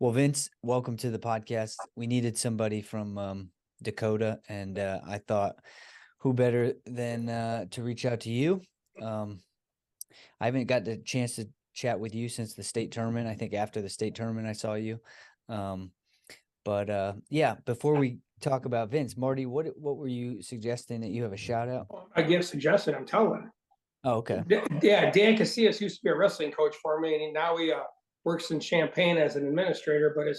Well, Vince, welcome to the podcast. We needed somebody from Dakota, and I thought, who better than to reach out to you? Um, I haven't got the chance to chat with you since the state tournament. I think after the state tournament, I saw you. Um, but yeah, before we talk about Vince, Marty, what were you suggesting that you have a shout out? I give suggestion. I'm telling. Oh, okay. Yeah, Dan Casillas used to be a wrestling coach for me, and now he works in Champaign as an administrator. But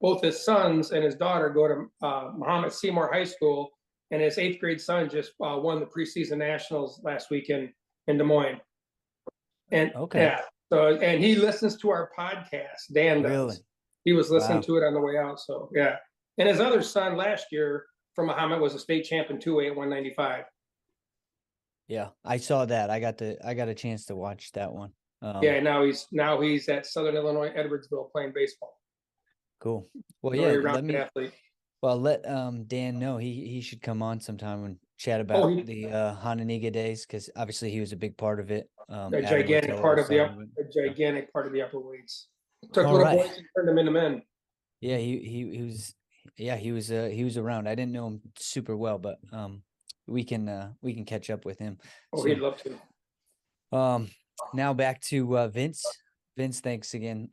both his sons and his daughter go to Muhammad Seymour High School, and his eighth grade son just won the preseason nationals last week in Des Moines. And Okay. yeah, and he listens to our podcast. Dan does. Really? He was listening Wow. to it on the way out. So yeah, and his other son last year from Muhammad was a state champ in 2A at 195. Yeah, I saw that. I got a chance to watch that one. Yeah, now he's at Southern Illinois Edwardsville playing baseball. Cool. Well, yeah, Very rounded athlete. let Dan know he should come on sometime and chat Oh, about the Hananiga days, because obviously he was a big part of it. a gigantic part of the upper weights. Took All little right. boys and turned them into men. Yeah, he was around. I didn't know him super well, but we can catch up with him Oh, soon. he'd love to. Now back to Vince. Vince, thanks again.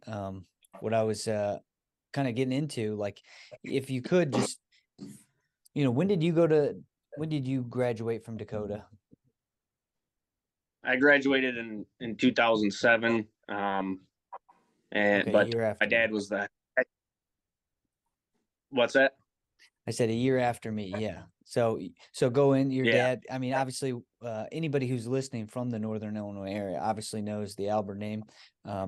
What I was kind of getting into, like, if you could just, when did you graduate from Dakota? I graduated in 2007. And Okay, but a year after my dad was the what's that? I said a year after me. Yeah. So go in. Your Yeah. dad. I mean, obviously, anybody who's listening from the Northern Illinois area obviously knows the Albert name.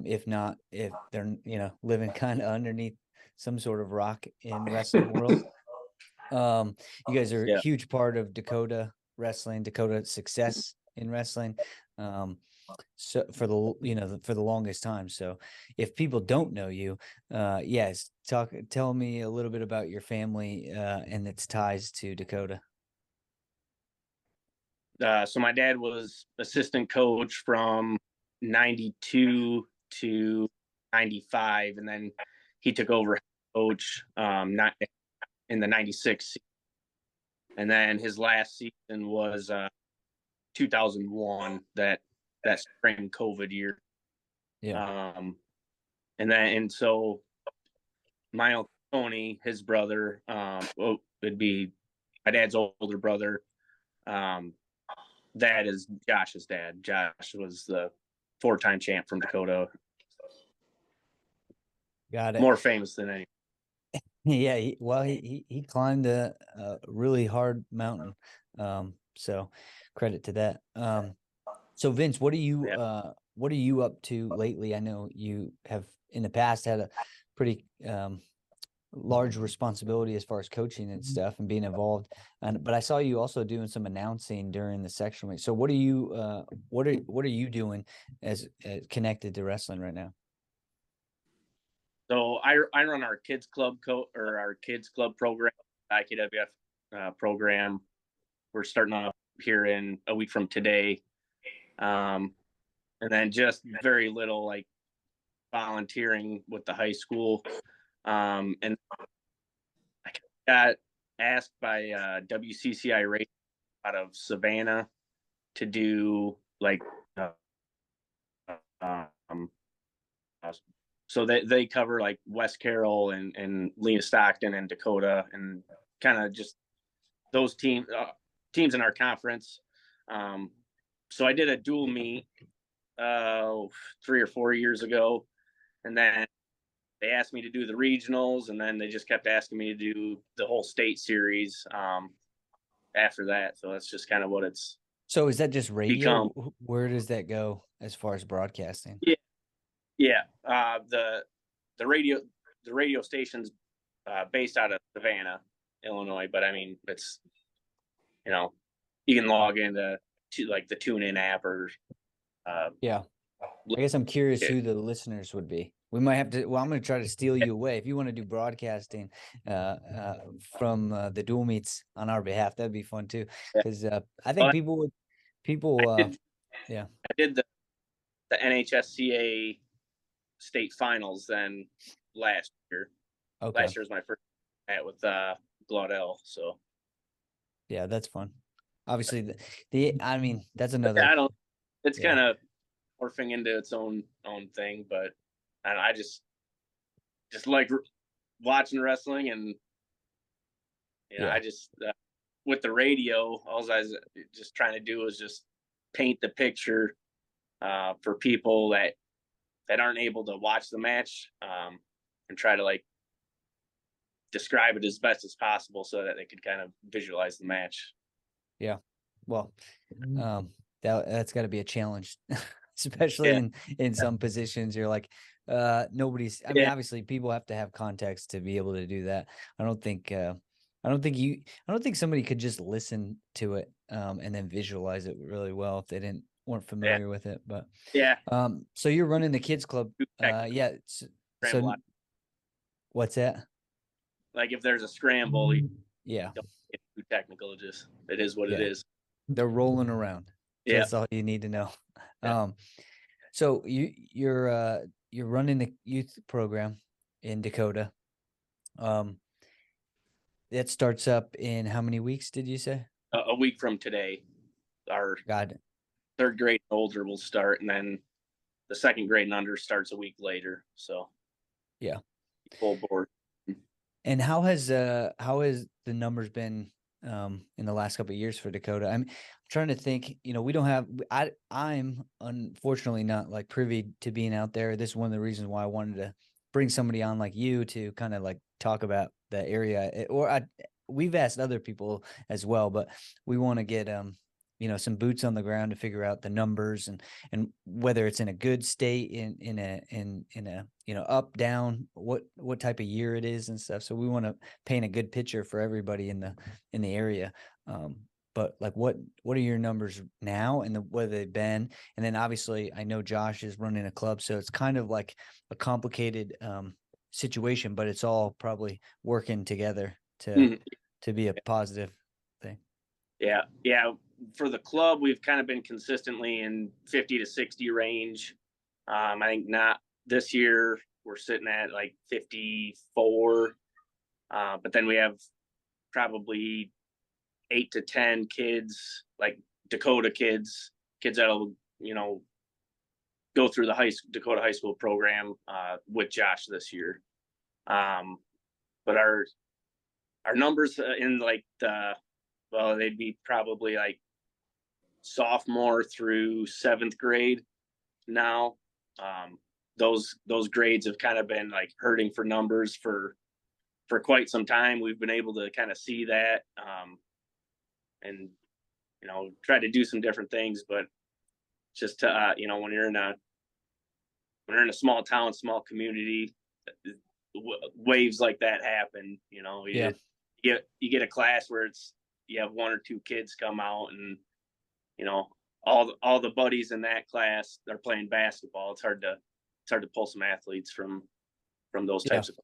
If not, if they're living kind of underneath some sort of rock in wrestling world. You guys are a Yeah. huge part of Dakota wrestling, Dakota success in wrestling. So for the longest time. So if people don't know you, yes, tell me a little bit about your family and its ties to Dakota. So my dad was assistant coach from 92 to 95, and then he took over coach not in the 96 season. And then his last season was 2001, that spring COVID year. Yeah. And so my uncle Tony, his brother, would be my dad's older brother. That is Josh's dad. Josh was the 4-time champ from Dakota. Got it. More famous than anyone. Yeah. He climbed a really hard mountain. So credit to that. So Vince, what are you up to lately? I know you have in the past had a pretty large responsibility as far as coaching and stuff and being involved. But I saw you also doing some announcing during the section week. So what are you doing as connected to wrestling right now? So I run our kids club our kids club program, IKWF program. We're starting off here in a week from today. And then just very little like volunteering with the high school. And I got asked by WCCI Radio out of Savannah to do like so they cover like West Carroll and Lena Stockton and Dakota and kind of just those teams in our conference. So I did a dual meet 3 or 4 years ago, and then they asked me to do the regionals, and then they just kept asking me to do the whole state series after that. So that's just kind of what it's. So is that just radio? Become. Where does that go as far as broadcasting? Yeah. The radio station's based out of Savannah, Illinois, but I mean it's you can log into like the TuneIn app or. Yeah. I guess I'm curious who the listeners would be. We might have to. Well, I'm going to try to steal you away if you want to do broadcasting from the dual meets on our behalf. That'd be fun too, because I think people would. Yeah. I did the NHSCA state finals then last year. Okay. Last year was my first at with Glaudel. So Yeah, that's fun. Obviously, I mean, that's another. I don't. It's Yeah. kind of morphing into its own thing, but I just like watching wrestling, and Yeah. I just with the radio, all I was just trying to do was just paint the picture for people that aren't able to watch the match, and try to like describe it as best as possible so that they could kind of visualize the match. Yeah. Well, that's got to be a challenge, especially in some positions. You're like, nobody's. I mean, obviously, people have to have context to be able to do that. I don't think somebody could just listen to it and then visualize it really well if they weren't familiar with it. But so you're running the kids club. Yeah. So what's that? Like if there's a scramble, yeah, don't get too technical. It is what it is. They're rolling around. So that's all you need to know. So you're running the youth program in Dakota. That starts up in how many weeks did you say? A week from today. Our third grade and older will start, and then the second grade and under starts a week later. So yeah, full board. And how has the numbers been in the last couple of years for Dakota? I'm trying to think, we don't have, I'm unfortunately not like privy to being out there. This is one of the reasons why I wanted to bring somebody on like you to kind of like talk about the area, we've asked other people as well, but we want to get, some boots on the ground to figure out the numbers and whether it's in a good state in a up, down, what type of year it is and stuff. So we want to paint a good picture for everybody in the area. But like, what are your numbers now and what have they been? And then obviously I know Josh is running a club, so it's kind of like a complicated situation, but it's all probably working together to be a positive thing. Yeah. For the club, we've kind of been consistently in 50 to 60 range. I think not this year. We're sitting at like 54. But then we have probably 8 to 10 kids, like Dakota kids that'll, go through the Dakota high school program with Josh this year. But our numbers in like they'd be probably like sophomore through 7th grade now. Those grades have kind of been like hurting for numbers for quite some time. We've been able to kind of see that and try to do some different things, but just to when you're in a small town, small community, waves like that happen. You get a class where you have 1 or 2 kids come out, and all the buddies in that class are playing basketball. It's hard to pull some athletes from those types of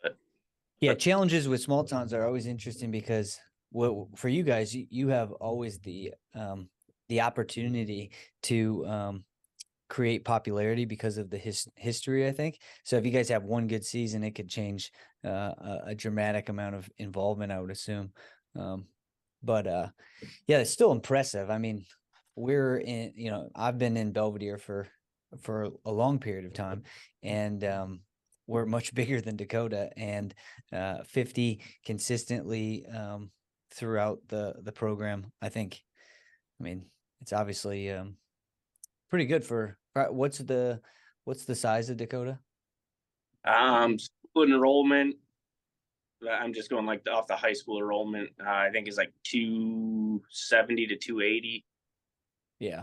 things. Challenges with small towns are always interesting because for you guys, you have always the opportunity to create popularity because of the history, I think. So if you guys have one good season, it could change a dramatic amount of involvement, I would assume. But it's still impressive. I mean, we're in, I've been in Belvedere for a long period of time, and we're much bigger than Dakota, and 50 consistently throughout the program. I mean, it's obviously pretty good for what's the size of Dakota? School enrollment, I'm just going like off the high school enrollment. I think is like 270 to 280. Yeah.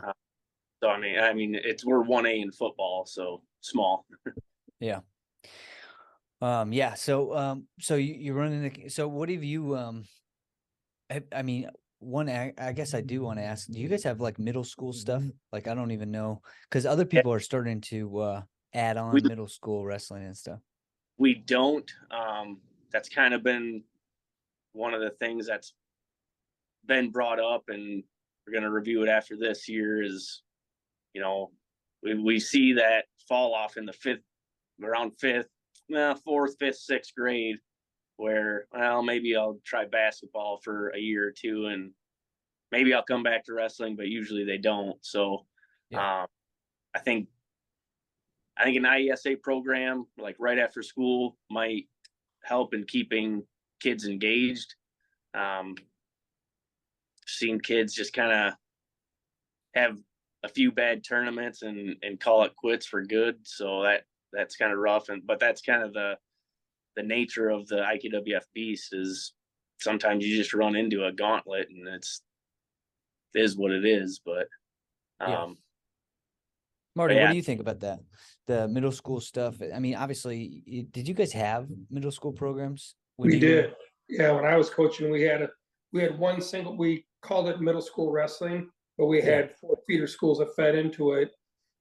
So I mean, we're 1A in football, so small. Yeah. So you're running so what have you I mean, I guess I do want to ask, do you guys have like middle school stuff? Like, I don't even know, because other people are starting to add on middle school wrestling and stuff. We don't. That's kind of been one of the things that's been brought up, and we're going to review it after this year is, we see that fall off in the around 5th, fourth, fifth, sixth grade, where, well, maybe I'll try basketball for a year or two, and maybe I'll come back to wrestling, but usually they don't. So, Yeah. I think an IESA program, like right after school, might help in keeping kids engaged. Seen kids just kind of have a few bad tournaments and call it quits for good. So that's kind of rough. But that's kind of the nature of the IKWF beast, is sometimes you just run into a gauntlet, and it is what it is. But Yeah. Marty, yeah. what do you think about that? The middle school stuff. I mean, obviously, did you guys have middle school programs when We you were? did. Yeah, when I was coaching, we had one single, we called it middle school wrestling, but we Yeah. had 4 feeder schools that fed into it.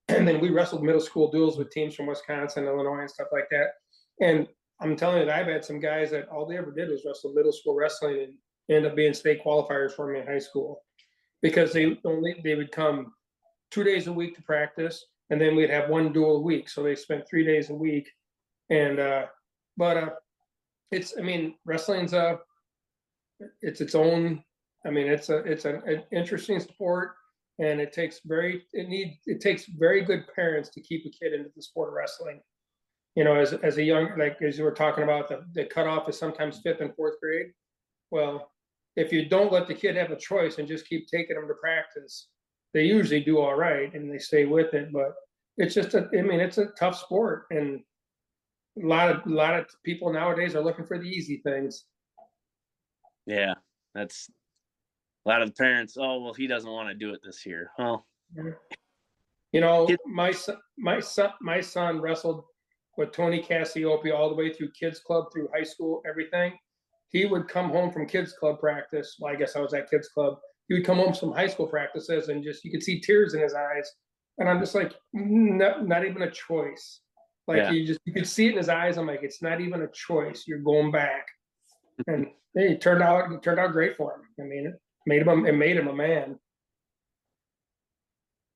And then we wrestled middle school duels with teams from Wisconsin, Illinois, and stuff like that. And I'm telling you that I've had some guys that all they ever did was wrestle middle school wrestling and ended up being state qualifiers for me in high school, because they would come 2 days a week to practice, and then we'd have one duel a week. So they spent 3 days a week. And but it's, I mean, wrestling's it's its own, I mean, it's an interesting sport, and it takes very good parents to keep a kid into the sport of wrestling. You know, as a young, like as you were talking about, the cutoff is sometimes 5th and 4th grade. Well, if you don't let the kid have a choice and just keep taking them to practice, they usually do all right and they stay with it. But it's just it's a tough sport, and a lot of people nowadays are looking for the easy things. Yeah, that's a lot of the parents. Oh, well, he doesn't want to do it this year. Well, you know, my son wrestled with Tony Cassiope all the way through kids club, through high school, everything. He would come home from kids club practice. Well, I guess I was at kids club. He would come home from high school practices, and just, you could see tears in his eyes. And I'm just like, not even a choice. Like, yeah, you could see it in his eyes. I'm like, it's not even a choice. You're going back. And hey, it turned out great for him. I mean, it made him a man.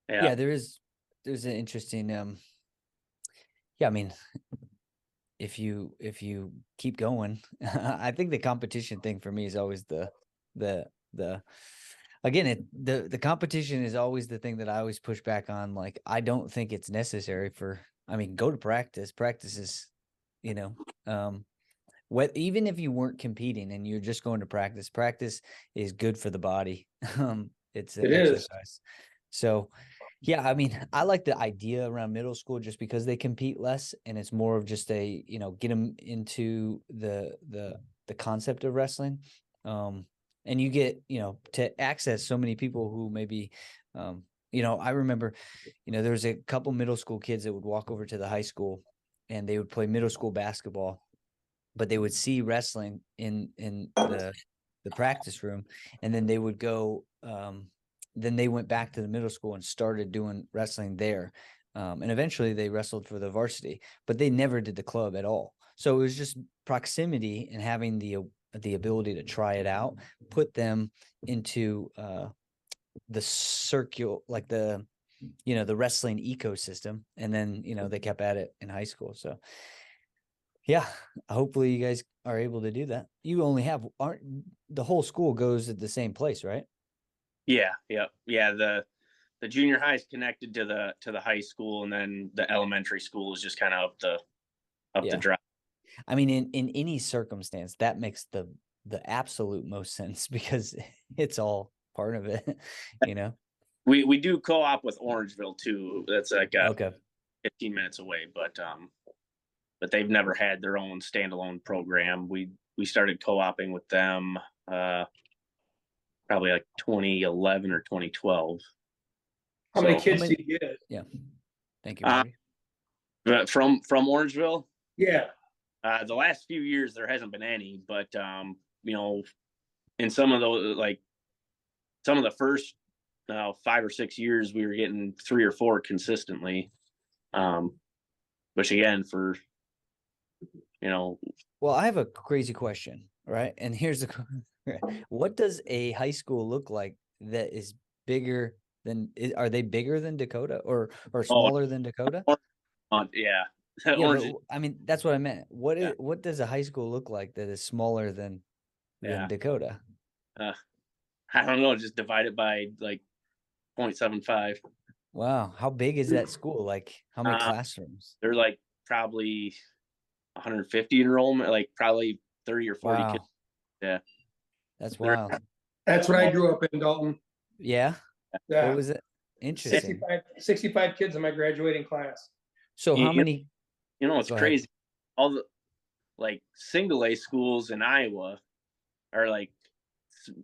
Yeah, there's an interesting yeah, I mean, if you keep going, I think the competition thing for me is always the again, the competition is always the thing that I always push back on. Like, I don't think it's necessary for, I mean, go to practice. Practice is, you know, even if you weren't competing and you're just going to practice, practice is good for the body. It's an It is. exercise. So, yeah, I mean, I like the idea around middle school just because they compete less, and it's more of just a, get them into the concept of wrestling. And you get, to access so many people who maybe, I remember, there was a couple middle school kids that would walk over to the high school and they would play middle school basketball, but they would see wrestling in the practice room, and then they would go, then they went back to the middle school and started doing wrestling there. And eventually they wrestled for the varsity, but they never did the club at all. So it was just proximity and having the ability to try it out, put them into the circular, like the wrestling ecosystem. And then, they kept at it in high school. So yeah, hopefully you guys are able to do that. You only have, the whole school goes at the same place, right? yeah. The junior high is connected to the high school, and then the elementary school is just kind of up the drive. I mean, in any circumstance, that makes the absolute most sense because it's all part of it, We do co-op with Orangeville too. That's like okay. 15 minutes away, but they've never had their own standalone program. We started co-oping with them probably like 2011 or 2012. How many kids do you get? Yeah. Thank you, Marty. From Orangeville? Yeah. The last few years there hasn't been any, but in some of those, like some of the first 5 or 6 years, we were getting 3 or 4 consistently. Which again, for well, I have a crazy question, right? And here's the what does a high school look like that is are they bigger than Dakota or smaller than Dakota? Yeah. The Yeah, orange. but I mean, that's what I meant. Yeah. What does a high school look like that is smaller than Yeah. Dakota? Uh, I don't know. Just divide it by like 0.75. Wow, how big is that school? Like, how many Uh, classrooms? they're like probably 150 enrollment, like probably 30 or 40 kids. Wow, Yeah. that's They're wild. That's what I grew up in, Dalton. Yeah, what Yeah, was it? Interesting. 65 kids in my graduating class. So how you, many? you know, it's Go ahead. crazy. All the like single A schools in Iowa are like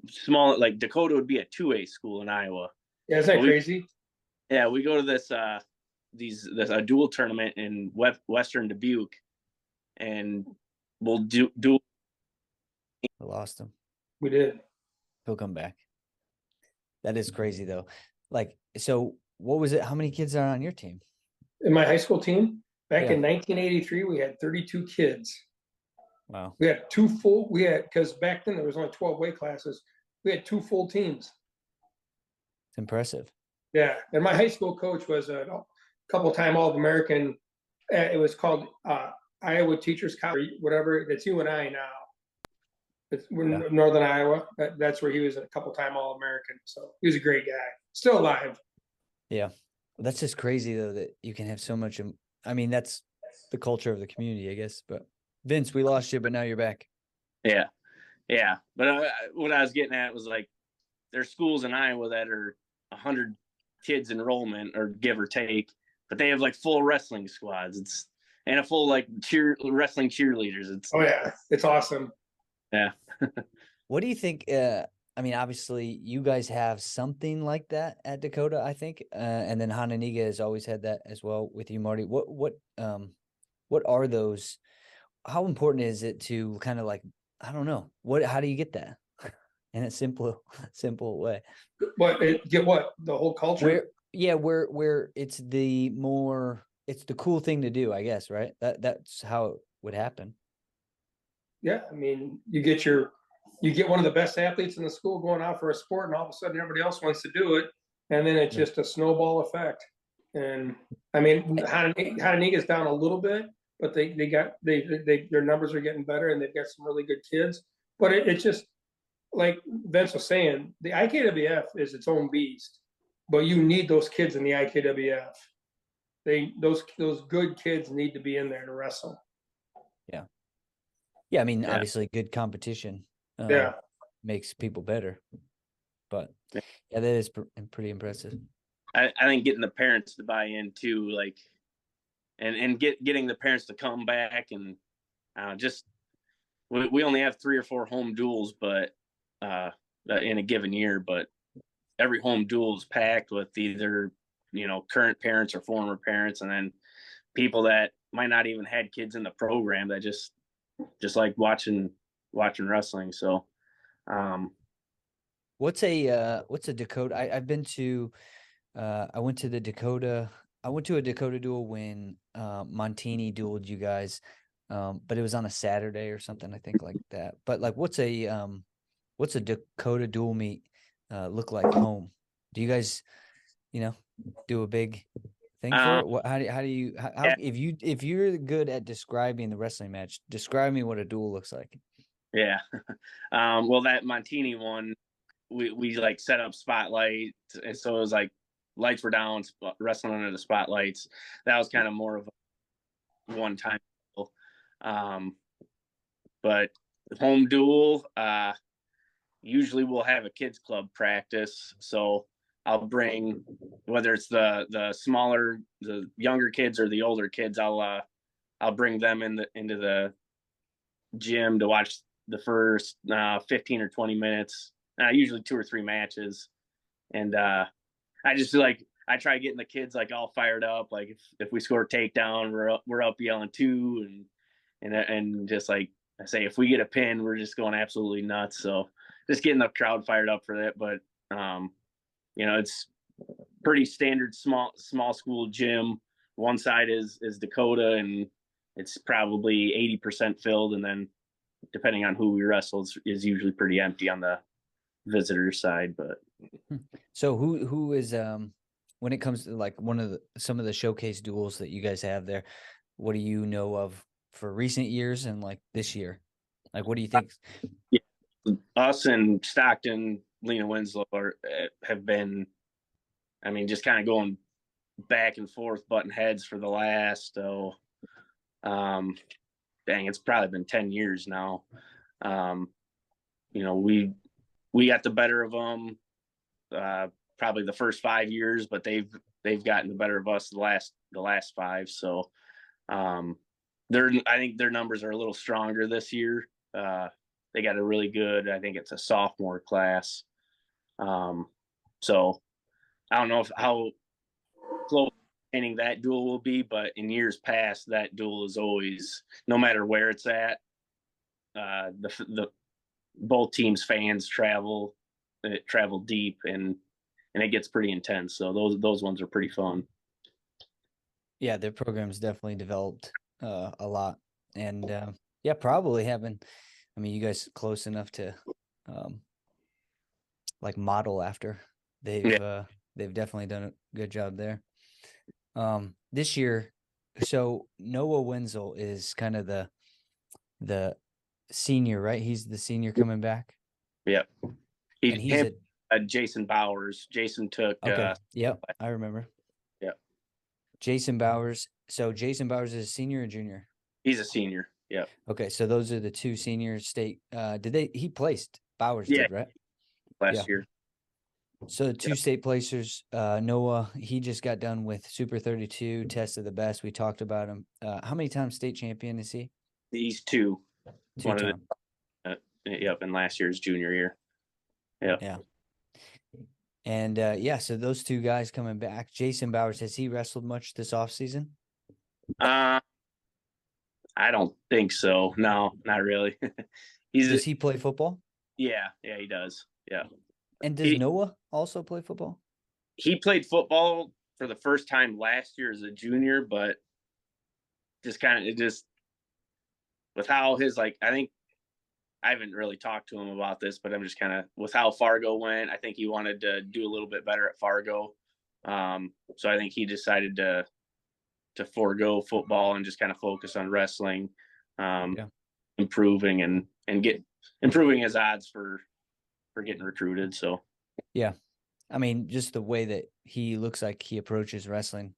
small. Like Dakota would be a 2A school in Iowa. Yeah, isn't But that crazy? we go to this a dual tournament in Western Dubuque, and we'll do. I lost him. We did. He'll come back. That is crazy though. Like, so what was it? How many kids are on your team? In my high school team, back Yeah. in 1983, we had 32 kids. Wow, We had because back then there was only 12 weight classes. We had 2 full teams. it's impressive. Yeah, and my high school coach was a couple-time All-American. It was called Iowa Teachers College, whatever. It's UNI now. We're Yeah. Northern Iowa. That's where he was a couple-time All-American. So he was a great guy. Still alive. Yeah, that's just crazy though that you can have so much. I mean, that's the culture of the community, I guess. But Vince, we lost you, but now you're back. Yeah, yeah. But what I was getting at was like there's schools in Iowa that are 100 kids enrollment or give or take, but they have like full wrestling squads. It's and a full like wrestling cheerleaders. It's Oh yeah, it's awesome. yeah. What do you think? I mean, obviously, you guys have something like that at Dakota, I think, and then Hananiga has always had that as well with you, Marty. What are those? How important is it to kind of like, I don't know, how do you get that in a simple way? Get what? The whole culture? Where it's the cool thing to do, I guess, right? That's how it would happen. Yeah, I mean, you get one of the best athletes in the school going out for a sport, and all of a sudden everybody else wants to do it, and then it's Yeah. just a snowball effect. And I mean, Hananiga's down a little bit, but they their numbers are getting better, and they've got some really good kids. But it's just like Vince was saying, the IKWF is its own beast, but you need those kids in the IKWF. Those good kids need to be in there to wrestle. Yeah. Yeah, I mean, Yeah. obviously, good competition Yeah. makes people better. But Yeah. yeah, that is pretty impressive. I think getting the parents to buy in too, like, and getting the parents to come back and just we only have 3 or 4 home duels, but in a given year, but every home duel is packed with either current parents or former parents, and then people that might not even had kids in the program that just like watching wrestling. So What's a Dakota? I've been to I went to a Dakota duel when Montini dueled you guys. But it was on a Saturday or something, I think, like that. But like what's a Dakota duel meet look like home? Do you guys, do a big thing for it? How do you yeah, if you're good at describing the wrestling match, describe me what a duel looks like. yeah. Well, that Montini one, we like set up spotlight, and so it was like lights were down, wrestling under the spotlights. That was kind of more of a one time. But home duel, usually we'll have a kids club practice, so I'll bring, whether it's the younger kids or the older kids, I'll bring them into the gym to watch the first 15 or 20 minutes, usually 2 or 3 matches. And I just like, I try getting the kids like all fired up. Like if we score a takedown, we're up yelling 2, and just like I say, if we get a pin, we're just going absolutely nuts. So just getting the crowd fired up for that. But it's pretty standard small school gym. One side is Dakota, and it's probably 80% filled, and then depending on who we wrestle is usually pretty empty on the visitor side. But So who is when it comes to like some of the showcase duels that you guys have there, what do you know of for recent years and like this year? Like, what do you think? Yeah. Us and Stockton, Lena Winslow have been, I mean, just kind of going back and forth, button heads for the last, it's probably been 10 years now. We got the better of them probably the first 5 years, but they've gotten the better of us the last five. So I think their numbers are a little stronger this year. They got a really good, I think it's a sophomore class. So I don't know how close that duel will be, but in years past, that duel is always, no matter where it's at, the both teams' fans travel deep, and it gets pretty intense. So those ones are pretty fun. Yeah, their program's definitely developed a lot, and yeah, probably having. I mean, you guys close enough to like model after. They've definitely done a good job there. This year, so Noah Wenzel is kind of the senior, right? He's the senior coming back. Yeah, And he's Jason Bowers. Jason took. Okay. Yep, I remember. Yeah. Jason Bowers. So Jason Bowers is a senior or junior? He's a senior. Yeah. Okay, so those are the two senior state. He placed Bowers did, right? Last year. So the two state placers, Noah, he just got done with Super 32, tested the best. We talked about him. How many times state champion is he? He's two. Two-time. In last year's junior year. Yep. Yeah. And so those two guys coming back. Jason Bowers, has he wrestled much this offseason? I don't think so. No, not really. Does he play football? Yeah, he does. Yeah. And does Noah also play football? He played football for the first time last year as a junior, but just with how I think I haven't really talked to him about this, but I'm just kind of with how Fargo went. I think he wanted to do a little bit better at Fargo. So I think he decided to forego football and just kind of focus on wrestling, improving and improving his odds for getting recruited. So, yeah, I mean, just the way that he looks like he approaches wrestling,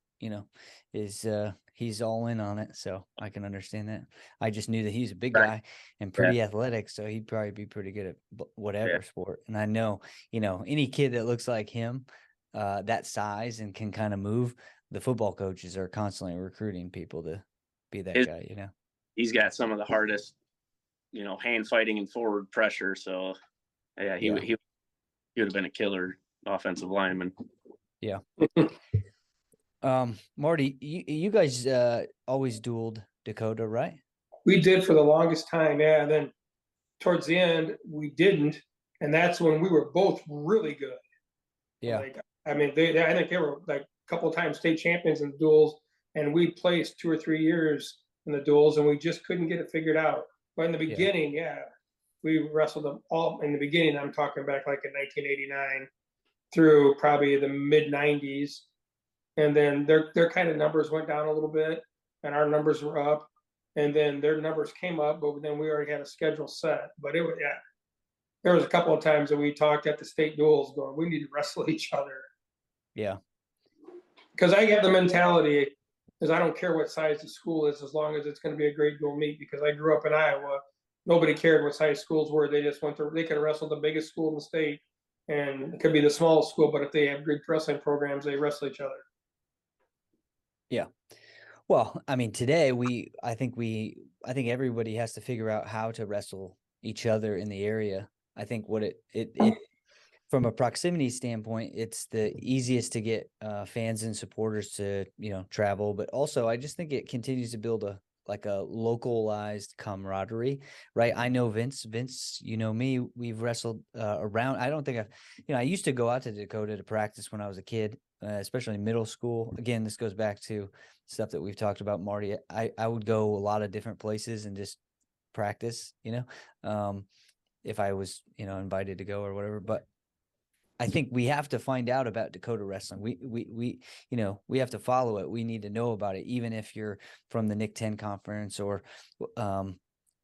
is he's all in on it. So I can understand that. I just knew that he's a big guy and pretty athletic, so he'd probably be pretty good at whatever sport. And I know, any kid that looks like him, that size and can kind of move, the football coaches are constantly recruiting people to be that guy. He's got some of the hardest, hand fighting and forward pressure. So he would have been a killer offensive lineman. Yeah. Marty, you guys always dueled Dakota, right? We did for the longest time, yeah. And then towards the end, we didn't, and that's when we were both really good. Yeah. I think they were like a couple of times state champions in the duels, and we placed 2 or 3 years in the duels, and we just couldn't get it figured out. But in the beginning, we wrestled them all in the beginning. I'm talking back like in 1989 through probably the mid 90s. And then their kind of numbers went down a little bit and our numbers were up. And then their numbers came up, but then we already had a schedule set. But there was a couple of times that we talked at the state duels going, we need to wrestle each other. Yeah. Because I have the mentality, because I don't care what size the school is, as long as it's going to be a great dual meet. Because I grew up in Iowa, nobody cared what size schools were. They just they could wrestle the biggest school in the state, and it could be the smallest school. But if they have great wrestling programs, they wrestle each other. Yeah. Well, I mean, today I think everybody has to figure out how to wrestle each other in the area. I think what it from a proximity standpoint, it's the easiest to get fans and supporters to, travel. But also, I just think it continues to build a localized camaraderie, right? I know Vince, me, we've wrestled around. I don't think I used to go out to Dakota to practice when I was a kid, especially in middle school. Again, this goes back to stuff that we've talked about, Marty. I would go a lot of different places and just practice, if I was, invited to go or whatever. But I think we have to find out about Dakota wrestling. We we have to follow it. We need to know about it, even if you're from the Nick 10 conference or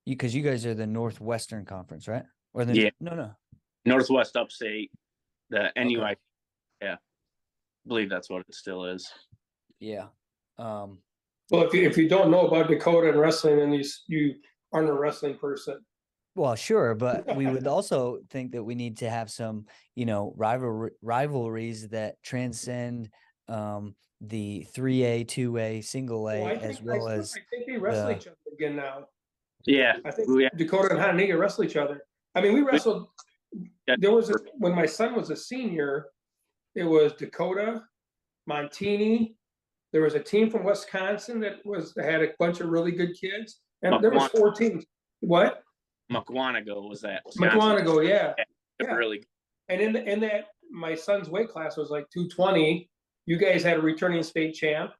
because you guys are the Northwestern Conference, right? Or the no. Northwest Upstate, the NUI. Okay. Yeah. I believe that's what it still is. Yeah. Well, if you don't know about Dakota and wrestling, then you aren't a wrestling person. Well, sure, but we would also think that we need to have some, rivalries that transcend the 3A, 2A, single A, as well as I think they wrestle each other again now. Yeah. I think Dakota and Hononegah wrestle each other. I mean, we wrestled. There was when my son was a senior, it was Dakota, Montini. There was a team from Wisconsin that had a bunch of really good kids, and there was 4 teams. What? McWanago was that? McWanago, yeah. Really. And in that, my son's weight class was like 220. You guys had a returning state champ,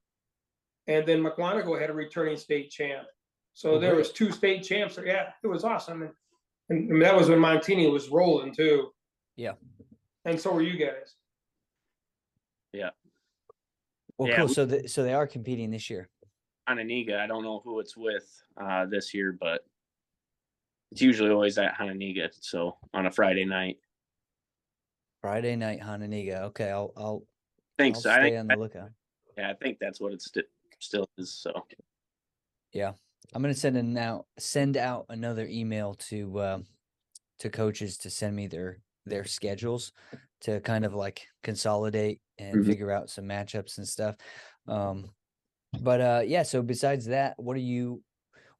and then McWanago had a returning state champ. So there was 2 state champs. Yeah, it was awesome, and that was when Montini was rolling too. Yeah. And so were you guys. Yeah. Well, cool. So they are competing this year. Hononegah, I don't know who it's with this year, but it's usually always at Hononegah. So on a Friday night. Friday night, Hononegah. Okay, I'll Thanks. I'll stay on the lookout. Yeah, I think that's what it still is. So. Yeah, I'm gonna send out another email to coaches to send me their schedules to kind of like consolidate and figure out some matchups and stuff. But yeah, so besides that, what are you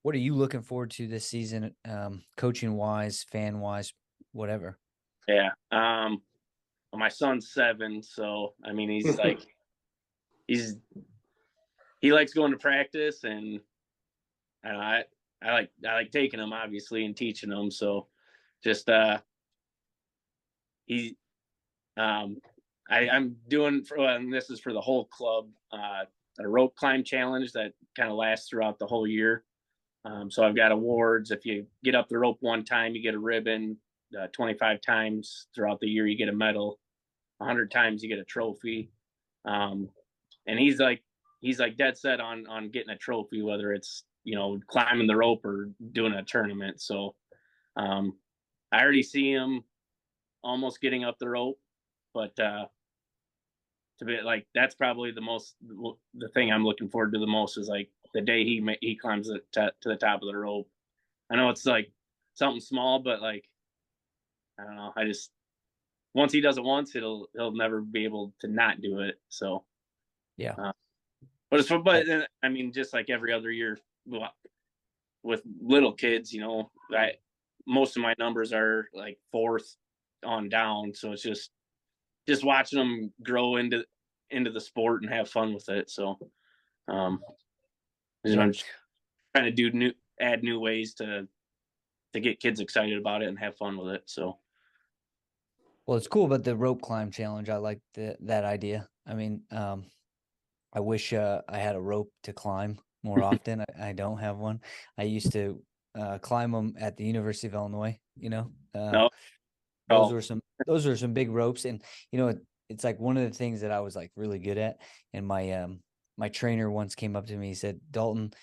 looking forward to this season, coaching wise, fan wise, whatever? Yeah. Well, my son's 7, so I mean he's like he likes going to practice, and I like taking him obviously and teaching him. So just I'm doing and this is for the whole club, a rope climb challenge that kind of lasts throughout the whole year. So I've got awards. If you get up the rope 1 time, you get a ribbon. 25 times throughout the year, you get a medal. 100 times, you get a trophy. And he's like dead set on getting a trophy, whether it's climbing the rope or doing a tournament. So I already see him almost getting up the rope, but to be like, that's probably the thing I'm looking forward to the most is like the day he climbs to the top of the rope. I know it's like something small, but like I don't know. Once he does it once, he'll never be able to not do it. So yeah. But I mean, just like every other year with little kids, most of my numbers are like 4th on down. So it's just watching them grow into the sport and have fun with it. So, I'm just trying to add new ways to get kids excited about it and have fun with it. So. Well, it's cool, but the rope climb challenge, I like that idea. I mean, I wish I had a rope to climb more often. I don't have one. I used to climb them at the University of Illinois. Those were some big ropes, and it's like one of the things that I was like really good at. And my trainer once came up to me. He said, "Dalton,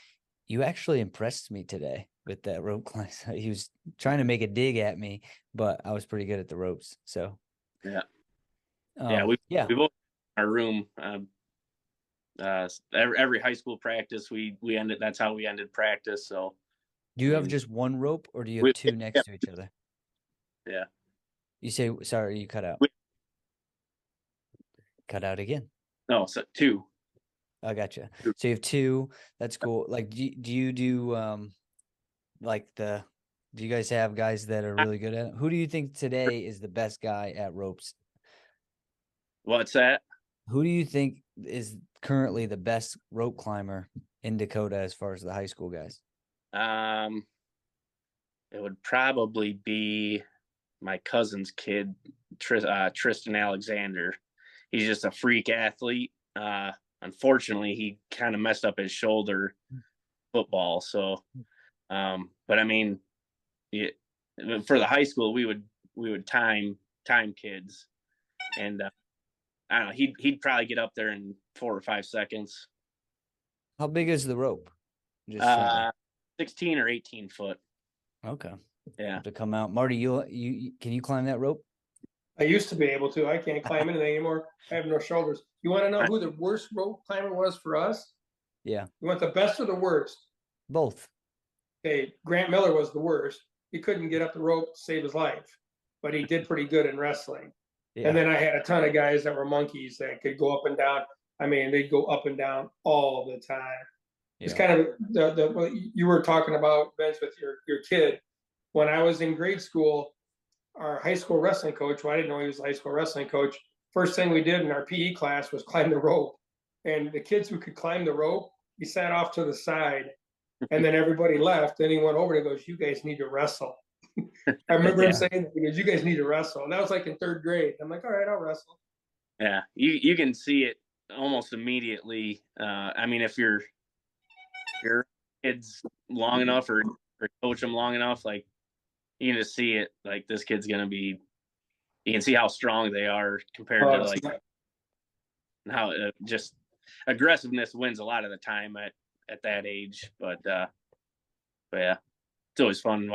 you actually impressed me today with that rope climb." He was trying to make a dig at me, but I was pretty good at the ropes. So yeah, we both in our room. Every high school practice we ended. That's how we ended practice. So, do you have just one rope, or do you have 2 next to each other? Yeah. You say sorry. You cut out. Cut out again. No, so 2. I gotcha. So you have 2. That's cool. Like, do you do do you guys have guys that are really good at it? Who do you think today is the best guy at ropes? What's that? Who do you think is currently the best rope climber in Dakota as far as the high school guys? It would probably be my cousin's kid, Tristan Alexander. He's just a freak athlete. Unfortunately, he kind of messed up his shoulder football. So, but I mean, for the high school, we would time kids. and I don't know, he'd probably get up there in 4 or 5 seconds. How big is the rope? Just 16 or 18 foot. okay. Yeah. Have to come out. Marty, you can you climb that rope? I used to be able to. I can't climb anything anymore. I have no shoulders. You want to know who the worst rope climber was for us? Yeah. You want the best or the worst? Both. Okay, Grant Miller was the worst. He couldn't get up the rope to save his life, but he did pretty good in wrestling. Yeah. And then I had a ton of guys that were monkeys that could go up and down. I mean, they'd go up and down all the time. It's Yeah. kind of what you were talking about, Vince, with your kid. When I was in grade school, our high school wrestling coach, well, I didn't know he was a high school wrestling coach. First thing we did in our PE class was climb the rope. And the kids who could climb the rope, he sat off to the side. And then everybody left. Then he went over and he goes, "You guys need to wrestle." I remember him saying that. He goes, "You guys need to wrestle." And that was like in 3rd grade. I'm like, "All right, I'll wrestle." Yeah. You can see it almost immediately. I mean, if your kid's long enough or coach them long enough, like, you can just see it. Like, this kid's gonna be. You can see how strong they are compared to like how just aggressiveness wins a lot of the time at that age. But yeah, it's always fun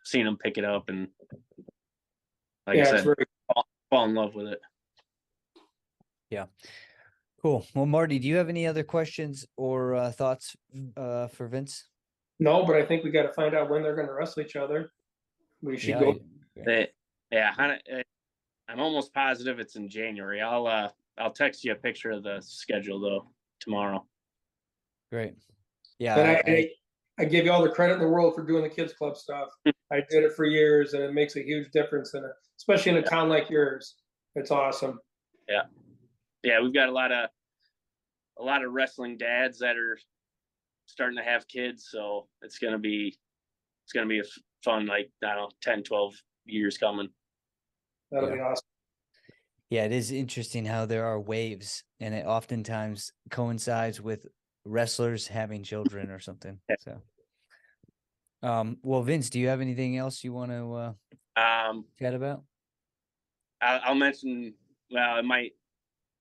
seeing them pick it up and, like I said, fall in love with it. Yeah. Cool. Well, Marty, do you have any other questions or thoughts for Vince? No, but I think we got to find out when they're going to wrestle each other. We should go. I'm almost positive it's in January. I'll text you a picture of the schedule though tomorrow. Great. Yeah. And I give you all the credit in the world for doing the kids club stuff. I did it for years, and it makes a huge difference in it, especially in a town like yours. It's awesome. Yeah. Yeah, we've got a lot of wrestling dads that are starting to have kids, so it's gonna be a fun, like, I don't know, 10, 12 years coming. That'll be awesome. Yeah, it is interesting how there are waves, and it oftentimes coincides with wrestlers having children or something. So, well, Vince, do you have anything else you want to chat about? I'll mention. Well, it might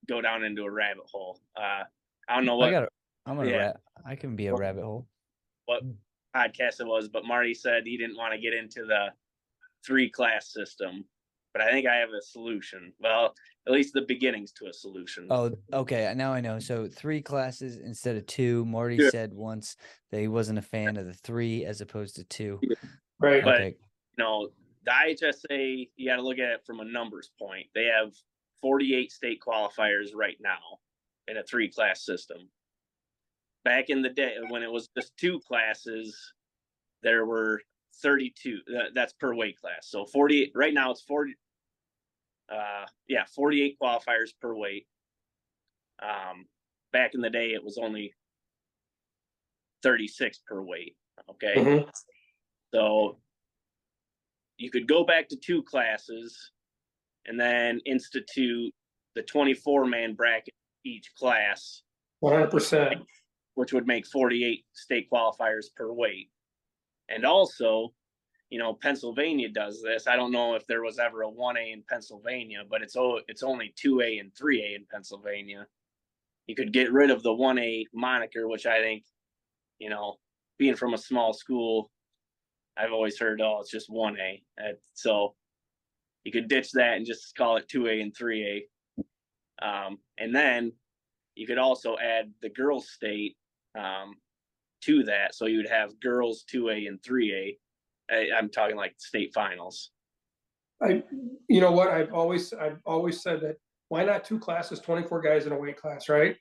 go down into a rabbit hole. I don't know what. I can be a rabbit hole. What podcast it was, but Marty said he didn't want to get into the 3-class system, but I think I have a solution. Well, at least the beginnings to a solution. Oh, okay. Now I know. So 3 classes instead of 2. Marty said once that he wasn't a fan of the 3 as opposed to 2. Right. Okay. But, the IHSA, you got to look at it from a numbers point. They have 48 state qualifiers right now in a 3-class system. Back in the day, when it was just 2 classes, there were 32. That's per weight class. So 48. Right now, it's 40. 48 qualifiers per weight. Back in the day, it was only 36 per weight. Okay. Mm-hmm. So you could go back to 2 classes and then institute the 24-man bracket each class. 100%. Which would make 48 state qualifiers per weight. And also, Pennsylvania does this. I don't know if there was ever a 1A in Pennsylvania, but it's only 2A and 3A in Pennsylvania. You could get rid of the 1A moniker, which I think, being from a small school, I've always heard, it's just 1A. So you could ditch that and just call it 2A and 3A. And then you could also add the girls' state to that. So you would have girls 2A and 3A. I'm talking like state finals. You know what? I've always said that, why not 2 classes, 24 guys in a weight class, right?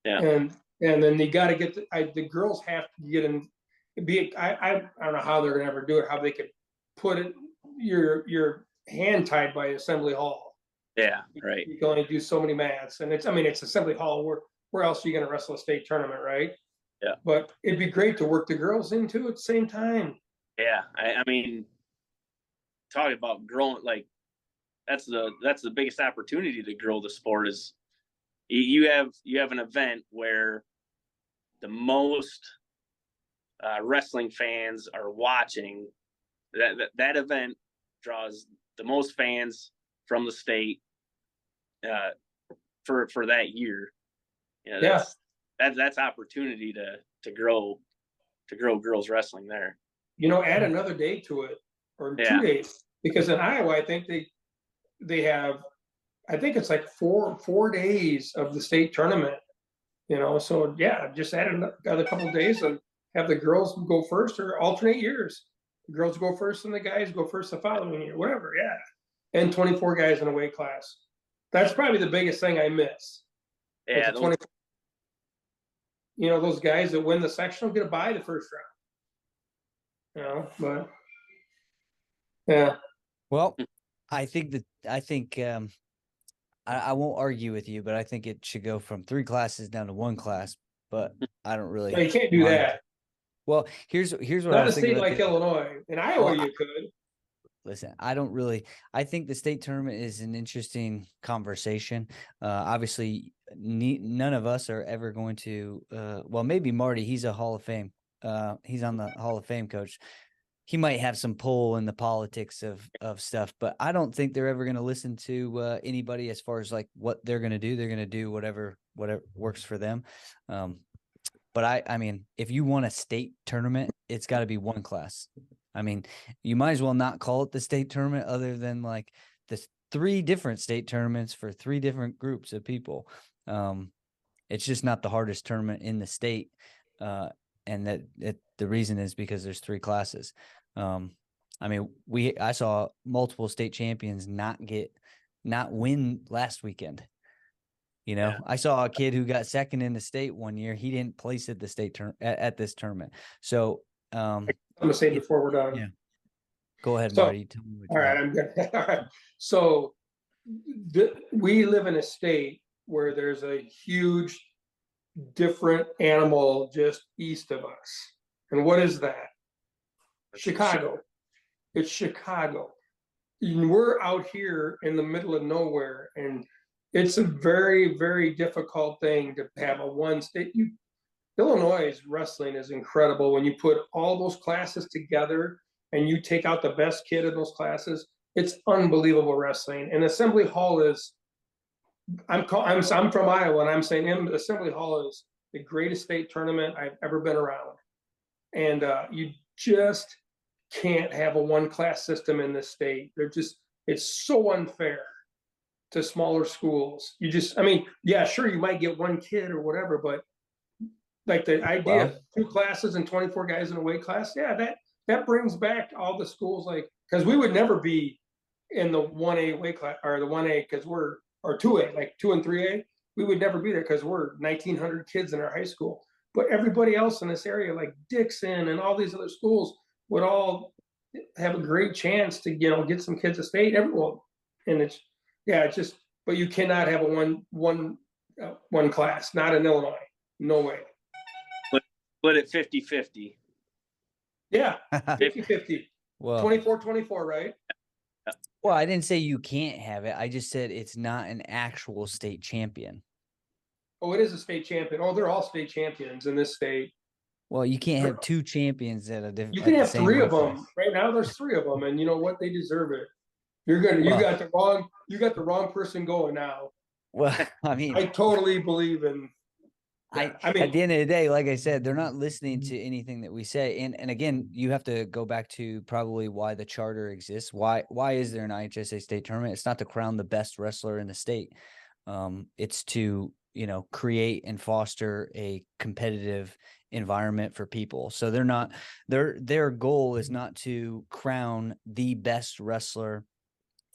Yeah. And then they got to get the girls have to get in. I don't know how they're gonna ever do it. How they could put it your hand tied by Assembly Hall. Yeah, right. You can only do so many mats, and it's Assembly Hall. Where else are you gonna wrestle a state tournament, right? Yeah. But it'd be great to work the girls into at the same time. Yeah, I mean, talking about growing, like, that's the biggest opportunity to grow the sport is you have an event where the most wrestling fans are watching. That event draws the most fans from the state, uh, for that year. Yeah. That's opportunity to grow girls wrestling there. Add another day to it, or 2 Yeah. days, because in Iowa, I think they have, I think it's like 4 days of the state tournament. So yeah, just add another couple of days and have the girls go first, or alternate years. The girls go first and the guys go first the following year, whatever. Yeah, and 24 guys in a weight class. That's probably the biggest thing I miss. Yeah, those, those guys that win the sectional get a bye the first round. But yeah. Well, I think I won't argue with you, but I think it should go from 3 classes down to 1 class. But I don't really. No, you can't do mind. that. Well, here's what I Not a was thinking state about like Illinois. In Iowa, you could. Listen, I think the state tournament is an interesting conversation. Obviously, none of us are ever going to, well, maybe Marty, he's a Hall of Fame. He's on the Hall of Fame coach. He might have some pull in the politics of stuff, but I don't think they're ever going to listen to anybody as far as like what they're going to do. They're going to do whatever works for them. But I mean, if you want a state tournament, it's got to be 1 class. I mean, you might as well not call it the state tournament, other than like the 3 different state tournaments for 3 different groups of people. It's just not the hardest tournament in the state. And the reason is because there's 3 classes. I mean, I saw multiple state champions not win last weekend. Yeah. I saw a kid who got second in the state one year. He didn't place at the state at this tournament. So, I'm gonna say before we're done. Yeah. Go ahead, So, Marty. Tell me what all right, I'm good. All right. So we live in a state where there's a huge different animal just east of us. And what is that? Chicago. It's Chicago. We're out here in the middle of nowhere, and it's a very, very difficult thing to have a one state. Illinois wrestling is incredible when you put all those classes together and you take out the best kid in those classes. It's unbelievable wrestling. And Assembly Hall is, I'm from Iowa, and I'm saying Assembly Hall is the greatest state tournament I've ever been around. And you just can't have a 1 class system in this state. It's so unfair to smaller schools. I mean, yeah, sure, you might get 1 kid or whatever, but like the idea of 2 classes and 24 guys in a weight class, yeah, that brings back all the schools, like, because we would never be in the 1A weight class, or the 1A, because or 2A, like 2 and 3A, we would never be there because we're 1,900 kids in our high school. But everybody else in this area, like Dixon and all these other schools, would all have a great chance to get some kids to state. Everyone, and it's just, but you cannot have a one class, not in Illinois, no way. Split it 50-50. Yeah, 50-50. Well, 24-24, right? Well, I didn't say you can't have it. I just said it's not an actual state champion. Oh, it is a state champion. Oh, they're all state champions in this state. Well, you can't have 2 champions at a different. You can have 3 of them. Right now, there's 3 of them, and you know what? They deserve it. You got the wrong person going now. Well, I mean, I totally believe in. I mean, at the end of the day, like I said, they're not listening to anything that we say. And again, you have to go back to probably why the charter exists. Why is there an IHSA state tournament? It's not to crown the best wrestler in the state. It's to, create and foster a competitive environment for people. So their goal is not to crown the best wrestler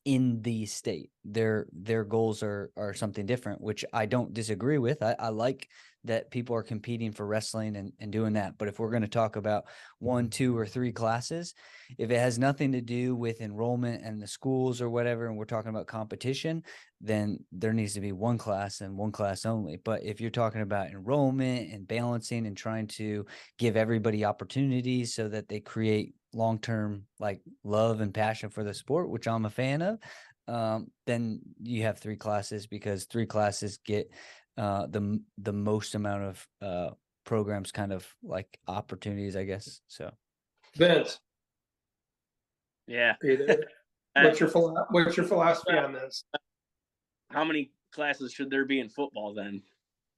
in the state. Their goals are something different, which I don't disagree with. I like that people are competing for wrestling and doing that. But if we're going to talk about 1, 2, or 3 classes, if it has nothing to do with enrollment and the schools or whatever, and we're talking about competition, then there needs to be 1 class and 1 class only. But if you're talking about enrollment and balancing and trying to give everybody opportunities so that they create long-term like love and passion for the sport, which I'm a fan of, then you have 3 classes, because 3 classes get the most amount of programs, kind of like opportunities, I guess. So Vince. Yeah. What's your philosophy on this? how many classes should there be in football then?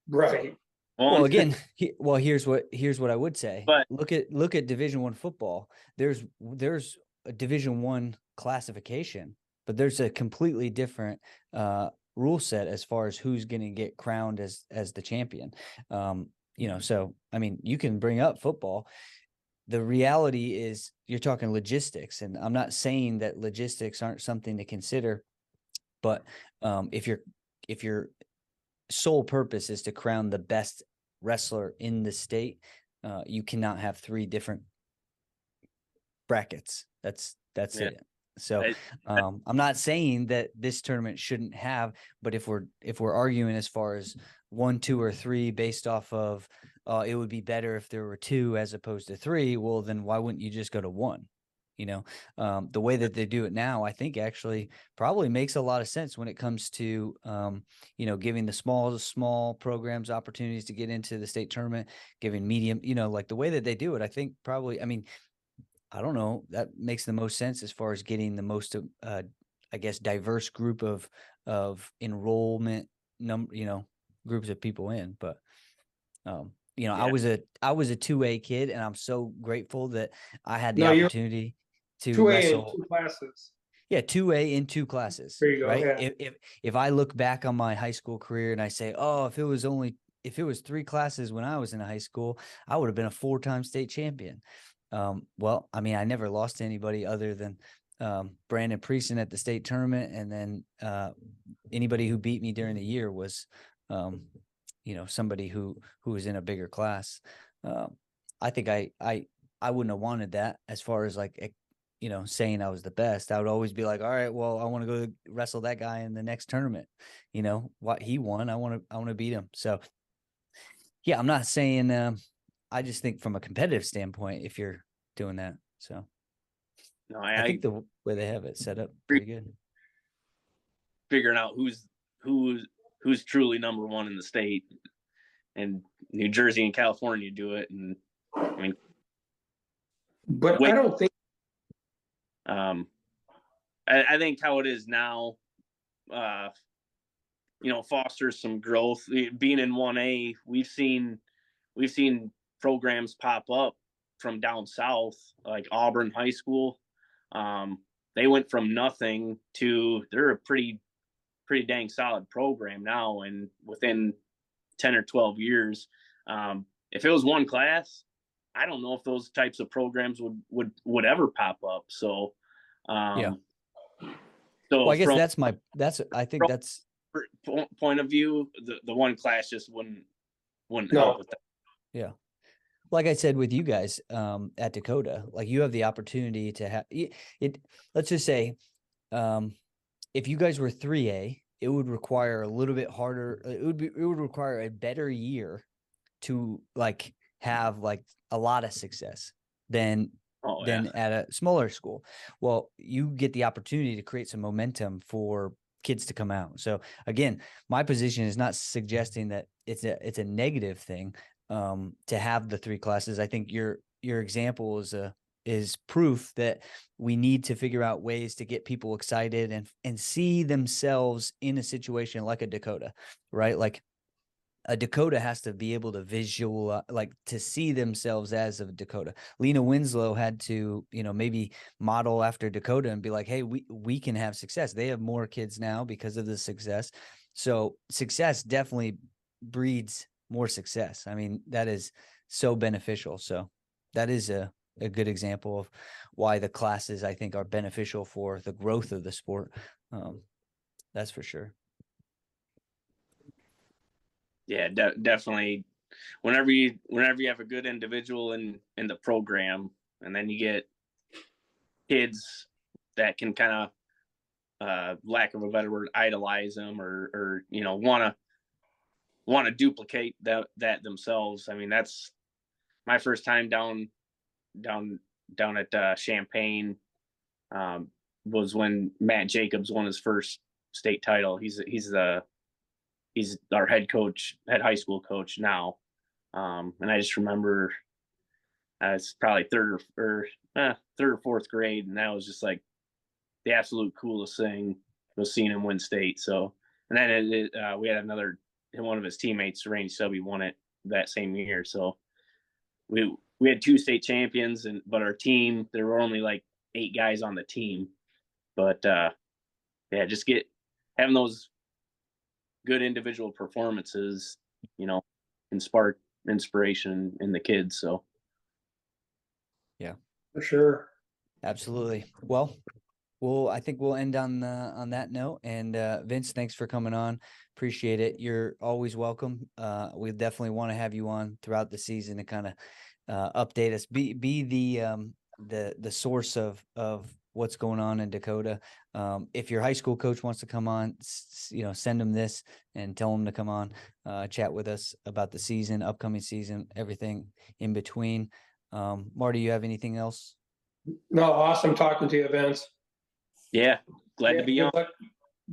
Right. Well, One. again, here's what I would say. But Look at Division I football. There's a Division I classification, but there's a completely different rule set as far as who's going to get crowned as the champion. So I mean, you can bring up football. The reality is you're talking logistics, and I'm not saying that logistics aren't something to consider, but if your sole purpose is to crown the best wrestler in the state, you cannot have 3 different brackets. That's yeah, it. So I'm not saying that this tournament shouldn't have, but if we're arguing as far as 1, 2, or 3 based off of it would be better if there were 2 as opposed to 3, well, then why wouldn't you just go to 1? The way that they do it now, I think actually probably makes a lot of sense when it comes to, giving the small programs opportunities to get into the state tournament, giving medium, like the way that they do it, I think probably, I mean, I don't know, that makes the most sense as far as getting the most, I guess, diverse group of enrollment groups of people in. But, yeah. I was a 2A kid, and I'm so grateful that I had the No, you're opportunity to 2A in wrestle. 2 classes. Yeah, 2A in 2 classes, There you go. right? Yeah. If I look back on my high school career and I say, oh, if it was 3 classes when I was in high school, I would have been a 4-time state champion. Well, I mean, I never lost to anybody other than Brandon Prieston at the state tournament, and then anybody who beat me during the year was, somebody who was in a bigger class. I think I wouldn't have wanted that as far as like saying I was the best. I would always be like, all right, well, I want to go wrestle that guy in the next tournament. What he won, I want to beat him. So yeah, I'm not saying. I just think from a competitive standpoint, if you're doing that, so No, I think the way they have it set up pretty good. Figuring out who's truly number 1 in the state, and New Jersey and California do it, and I mean, But I don't think. I think how it is now, fosters some growth. Being in 1A, we've seen programs pop up from down south, like Auburn High School. They went from nothing to they're a pretty dang solid program now, and within 10 or 12 years, if it was 1 class, I don't know if those types of programs would ever pop up. So, Yeah. So well, I guess I think that's point of view, the 1 class just wouldn't No. help with that. Yeah. Like I said with you guys at Dakota, like you have the opportunity to have it. Let's just say, if you guys were 3A, it would require a little bit harder. It would require a better year to like have like a lot of success than at a smaller school. Well, you get the opportunity to create some momentum for kids to come out. So again, my position is not suggesting that it's a negative thing to have the 3 classes. I think your example is proof that we need to figure out ways to get people excited and see themselves in a situation like a Dakota, right? Like a Dakota has to be able to visualize, like to see themselves as a Dakota. Lena Winslow had to, maybe model after Dakota and be like, hey, we can have success. They have more kids now because of the success. So success definitely breeds more success. I mean, that is so beneficial. So that is a good example of why the classes, I think, are beneficial for the growth of the sport. That's for sure. Yeah, definitely. Whenever you have a good individual in the program, and then you get kids that can kind of, lack of a better word, idolize them or want to duplicate that themselves. I mean, that's my first time down at Champaign. Was when Matt Jacobs won his first state title. He's our head high school coach now. And I just remember it's probably third or 4th grade, and that was just like the absolute coolest thing was seeing him win state. So And then we had one of his teammates, Randy Subby, won it that same year. So we had 2 state champions, but our team, there were only like 8 guys on the team. But yeah, just having those good individual performances, can spark inspiration in the kids. So Yeah, For sure. absolutely. Well, I think we'll end on that note. And Vince, thanks for coming on. Appreciate it. You're always welcome. We definitely want to have you on throughout the season to kind of update us. Be the source of what's going on in Dakota. If your high school coach wants to come on, send them this and tell them to come on, chat with us about the season, upcoming season, everything in between. Marty, you have anything else? No, awesome talking to you, Vince. yeah, glad to be on.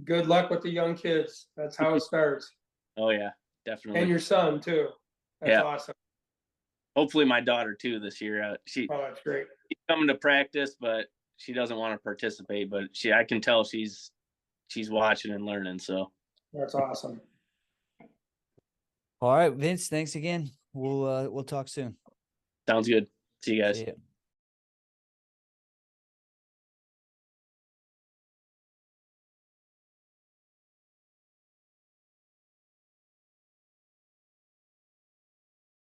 Good luck with the young kids. That's how it starts. Oh yeah, definitely. And your son too. That's awesome. Hopefully my daughter too this year. Oh, that's great. She's coming to practice, but she doesn't want to participate. But I can tell she's watching and learning. So that's awesome. All right, Vince. Thanks again. We'll talk soon. Sounds good. See you guys. See ya.